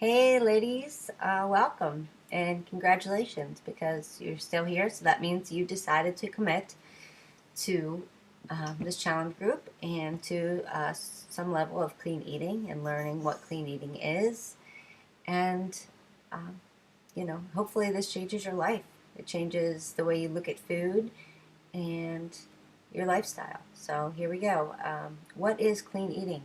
Hey, ladies, welcome and congratulations because you're still here. So that means you decided to commit to this challenge group and to some level of clean eating and learning what clean eating is. And, um, hopefully this changes your life. It changes the way you look at food and your lifestyle. So here we go. What is clean eating?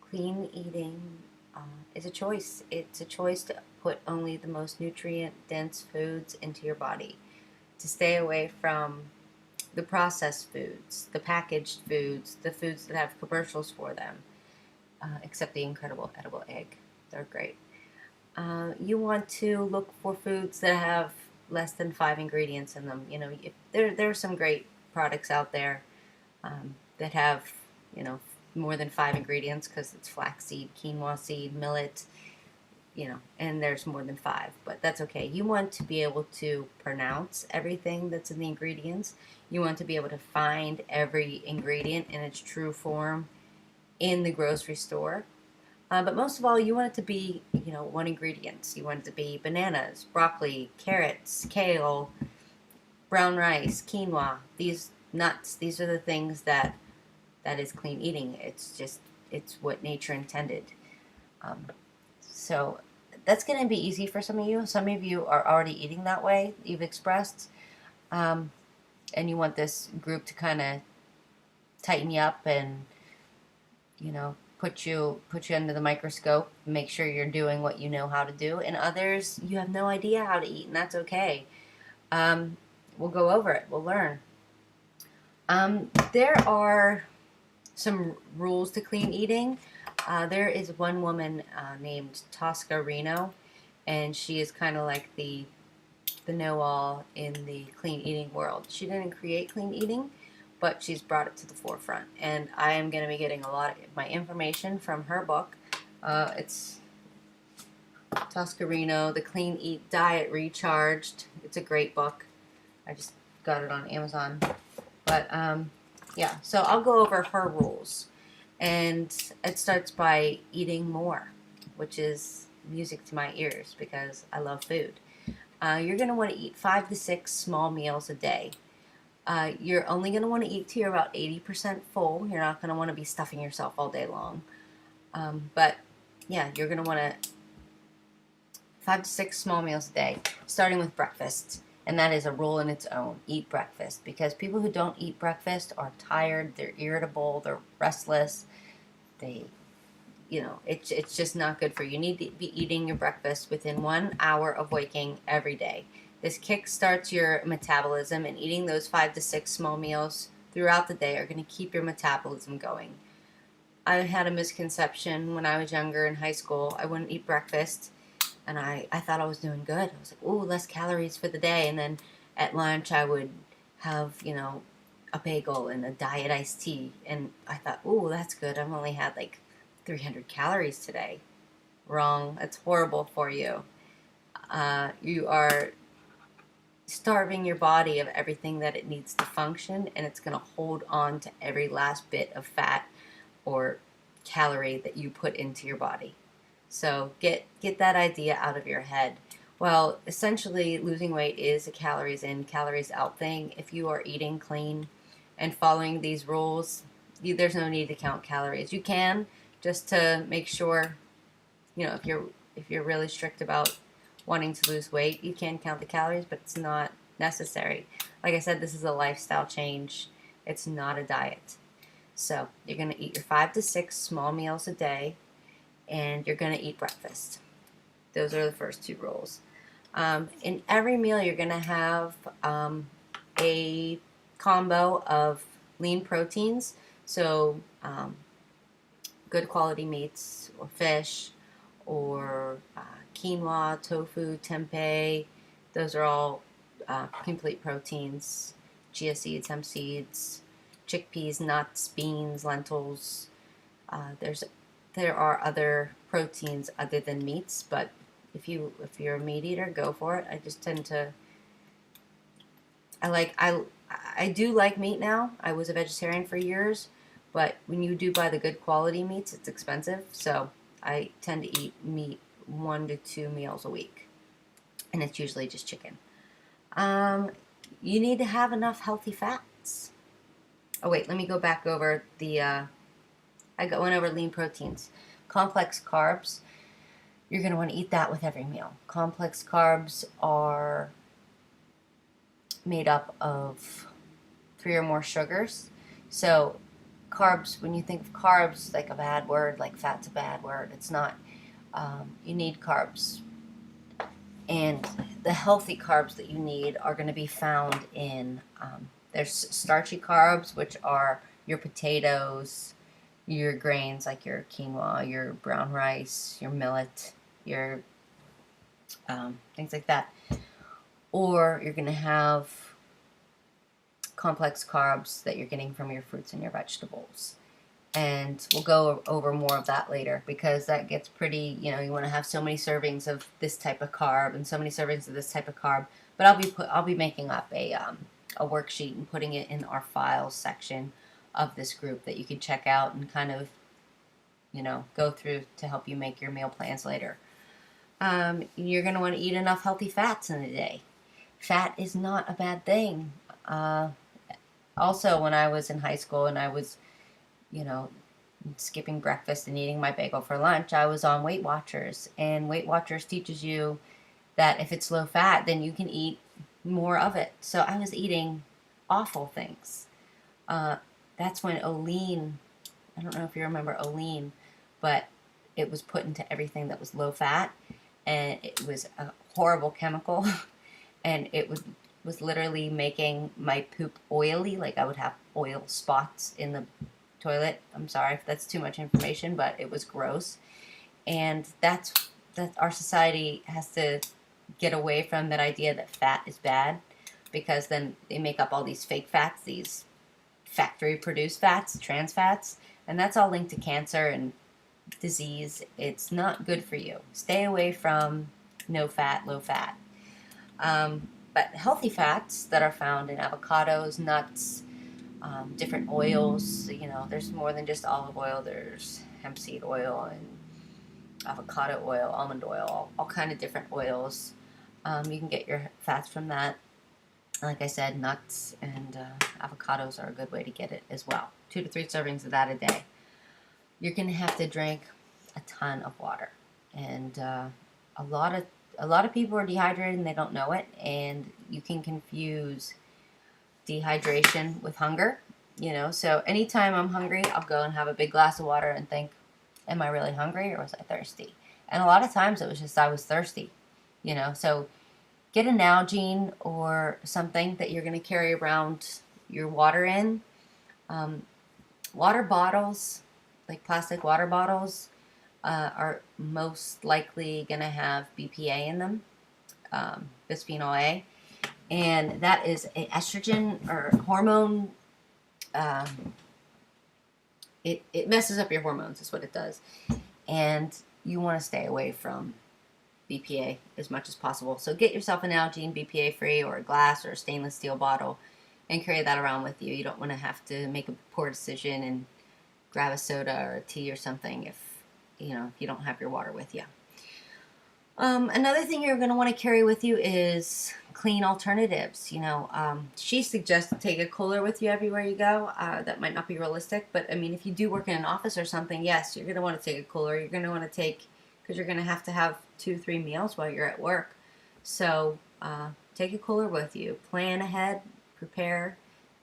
Clean eating uh, is a choice. It's a choice to put only the most nutrient dense foods into your body, to stay away from the processed foods, the packaged foods, the foods that have commercials for them, except the incredible edible egg. They're great. You want to look for foods that have less than 5 ingredients in them. There are some great products out there that have, more than 5 ingredients because it's flaxseed, quinoa seed, millet, and there's more than five, but that's okay. You want to be able to pronounce everything that's in the ingredients. You want to be able to find every ingredient in its true form in the grocery store. But most of all, you want it to be, one ingredient. You want it to be bananas, broccoli, carrots, kale, brown rice, quinoa. These nuts. These are the things that is clean eating. It's what nature intended. Um, so that's going to be easy for some of you. Some of you are already eating that way. You've expressed, um, and you want this group to kind of tighten you up and put you under the microscope, make sure you're doing what you know how to do. And others, you have no idea how to eat, and that's okay. We'll go over it. We'll learn. There are some rules to clean eating. There is one woman named Tosca Reno, and she is kind of like the know-all in the clean eating world. She didn't create clean eating, but she's brought it to the forefront. And I am going to be getting a lot of my information from her book. It's Tosca Reno, The Clean Eat Diet Recharged. It's a great book. I just got it on Amazon. But yeah, so I'll go over her rules. And it starts by eating more, which is music to my ears because I love food. You're going to want to eat 5 to 6 small meals a day. You're only going to want to eat till you're about 80% full. You're not going to want to be stuffing yourself all day long. But yeah, you're going to want to 5 to 6 small meals a day, starting with breakfast. And that is a rule in its own. Eat breakfast. Because people who don't eat breakfast are tired, they're irritable, they're restless. They, it's just not good for you. You need to be eating your breakfast within 1 hour of waking every day. This kick starts your metabolism, and eating those 5 to 6 small meals throughout the day are going to keep your metabolism going. I had a misconception when I was younger in high school. I wouldn't eat breakfast, and I thought I was doing good. I was like, ooh, less calories for the day. And then at lunch, I would have, a bagel and a diet iced tea. And I thought, ooh, that's good. I've only had like 300 calories today. Wrong. That's horrible for you. You are starving your body of everything that it needs to function, and it's going to hold on to every last bit of fat or calorie that you put into your body. So get that idea out of your head. Well, essentially, losing weight is a calories in, calories out thing. If you are eating clean and following these rules, there's no need to count calories. You can, just to make sure, if you're really strict about wanting to lose weight, you can count the calories, but it's not necessary. Like I said, this is a lifestyle change. It's not a diet. So you're going to eat your 5 to 6 small meals a day, and you're going to eat breakfast. Those are the first two rules. In every meal, you're going to have a combo of lean proteins, so good quality meats or fish or quinoa, tofu, tempeh. Those are all complete proteins. Chia seeds, hemp seeds, chickpeas, nuts, beans, lentils. There are other proteins other than meats, but if you're a meat eater, go for it. I just tend to I do like meat now. I was a vegetarian for years, but when you do buy the good quality meats, it's expensive. So I tend to eat meat 1 to 2 meals a week, and it's usually just chicken. You need to have enough healthy fats. Oh wait, let me go back over went over lean proteins. Complex carbs, you're going to want to eat that with every meal. Complex carbs are made up of 3 or more sugars. So carbs, when you think of carbs, like a bad word, like fat's a bad word. It's not. You need carbs. And the healthy carbs that you need are going to be found in, there's starchy carbs, which are your potatoes, your grains like your quinoa, your brown rice, your millet, your things like that. Or you're going to have complex carbs that you're getting from your fruits and your vegetables. And we'll go over more of that later, because that gets pretty, you want to have so many servings of this type of carb and so many servings of this type of carb. But I'll be making up a worksheet and putting it in our files section of this group that you can check out and kind of, go through to help you make your meal plans later. You're going to want to eat enough healthy fats in a day. Fat is not a bad thing. Also, when I was in high school and I was, skipping breakfast and eating my bagel for lunch, I was on Weight Watchers. And Weight Watchers teaches you that if it's low fat, then you can eat more of it. So I was eating awful things. That's when Olean, I don't know if you remember Olean, but it was put into everything that was low fat. And it was a horrible chemical. And it was literally making my poop oily. Like I would have oil spots in the toilet. I'm sorry if that's too much information, but it was gross. And that our society has to get away from that idea that fat is bad, because then they make up all these fake fats, these factory produced fats, trans fats, and that's all linked to cancer and disease. It's not good for you. Stay away from no fat, low fat. But healthy fats that are found in avocados, nuts, different oils, there's more than just olive oil. There's hemp seed oil and avocado oil, almond oil, all kind of different oils. You can get your fats from that. Like I said, nuts and avocados are a good way to get it as well. 2 to 3 servings of that a day. You're going to have to drink a ton of water. And a lot of people are dehydrated and they don't know it. And you can confuse dehydration with hunger. So anytime I'm hungry, I'll go and have a big glass of water and think, am I really hungry or was I thirsty? And a lot of times it was just I was thirsty. So get a Nalgene or something that you're going to carry around your water in. Water bottles, like plastic water bottles, are most likely going to have BPA in them, bisphenol A. And that is an estrogen or hormone. It messes up your hormones, is what it does. And you want to stay away from BPA as much as possible. So get yourself an Nalgene BPA free, or a glass or a stainless steel bottle, and carry that around with you. You don't want to have to make a poor decision and grab a soda or a tea or something if you don't have your water with you. Another thing you're going to want to carry with you is clean alternatives. She suggests take a cooler with you everywhere you go. That might not be realistic, but I mean, if you do work in an office or something, yes, you're going to want to take a cooler. You're going to want to take, because you're going to have 2-3 meals while you're at work. So take a cooler with you. Plan ahead, prepare.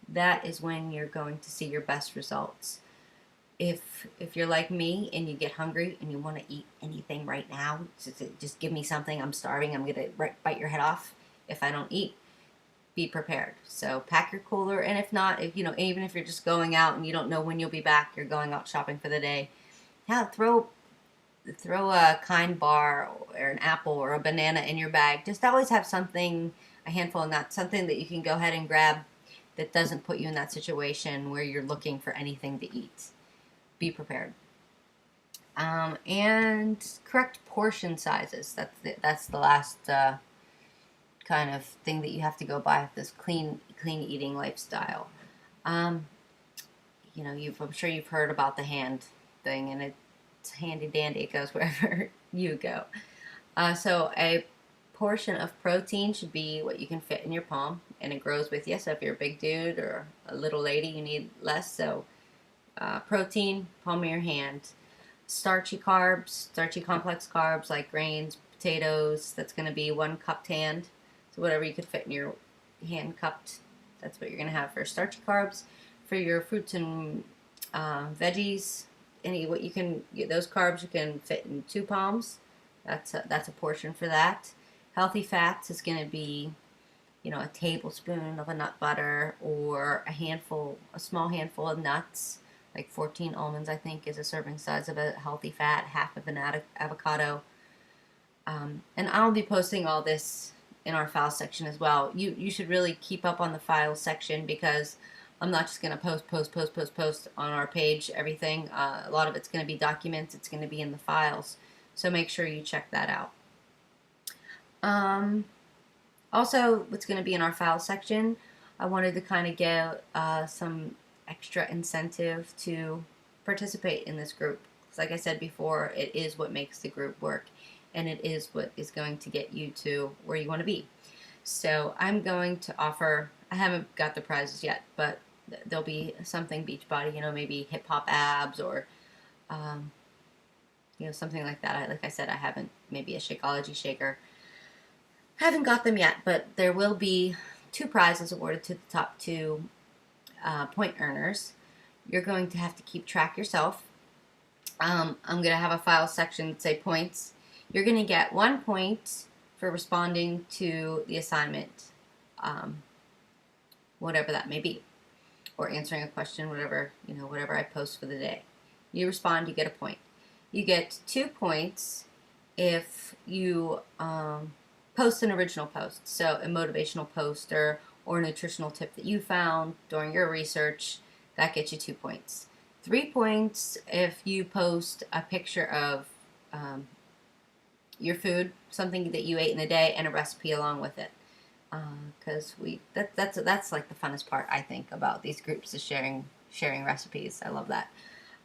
That is when you're going to see your best results. If you're like me and you get hungry and you want to eat anything right now, just give me something. I'm starving. I'm going to bite your head off if I don't eat. Be prepared. So pack your cooler, and if not, even if you're just going out and you don't know when you'll be back, you're going out shopping for the day, throw a Kind bar or an apple or a banana in your bag. Just always have something, a handful of nuts, something that you can go ahead and grab that doesn't put you in that situation where you're looking for anything to eat. Be prepared. And correct portion sizes. That's the last kind of thing that you have to go by with this clean eating lifestyle. I'm sure you've heard about the hand thing, and it's handy dandy. It goes wherever you go. So a portion of protein should be what you can fit in your palm, and it grows with you. So if you're a big dude or a little lady, you need less. So protein, palm of your hand. Starchy carbs, starchy complex carbs like grains, potatoes. That's going to be 1 cupped hand. So whatever you could fit in your hand cupped, that's what you're going to have for starchy carbs. For your fruits and veggies, what you can get, those carbs you can fit in 2 palms. That's a portion for that. Healthy fats is going to be, a tablespoon of a nut butter or a small handful of nuts, like 14 almonds, I think, is a serving size of a healthy fat, half of an avocado. And I'll be posting all this in our file section as well. You should really keep up on the file section, because I'm not just going to post on our page everything. A lot of it's going to be documents. It's going to be in the files. So make sure you check that out. Also, what's going to be in our file section, I wanted to kind of give some extra incentive to participate in this group. Like I said before, it is what makes the group work, and it is what is going to get you to where you want to be. So I'm going to offer, I haven't got the prizes yet, but there'll be something Beachbody, maybe hip hop abs or something like that. Like I said, I haven't, maybe a Shakeology shaker. I haven't got them yet, but there will be 2 prizes awarded to the top 2 point earners. You're going to have to keep track yourself. I'm going to have a file section that say points. You're going to get 1 point for responding to the assignment, whatever that may be, or answering a question, whatever I post for the day. You respond, you get a point. You get 2 points if you post an original post, so a motivational post or a nutritional tip that you found during your research. That gets you 2 points. 3 points if you post a picture of your food, something that you ate in a day, and a recipe along with it. Because that's like the funnest part, I think, about these groups, is sharing recipes. I love that.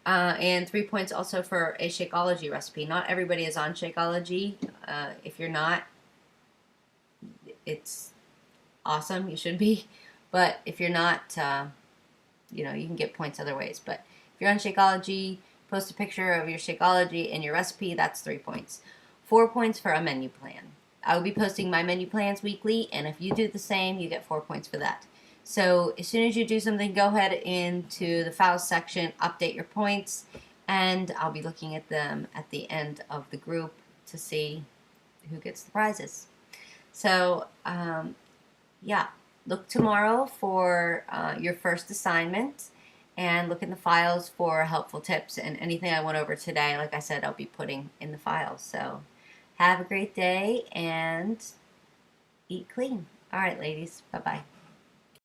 And 3 points also for a Shakeology recipe. Not everybody is on Shakeology. If you're not, it's awesome. You should be. But if you're not, you can get points other ways. But if you're on Shakeology, post a picture of your Shakeology and your recipe, that's 3 points. 4 points for a menu plan. I will be posting my menu plans weekly, and if you do the same, you get 4 points for that. So as soon as you do something, go ahead into the files section, update your points, and I'll be looking at them at the end of the group to see who gets the prizes. So, yeah, look tomorrow for your first assignment, and look in the files for helpful tips, and anything I went over today, like I said, I'll be putting in the files. So have a great day and eat clean. All right, ladies. Bye-bye.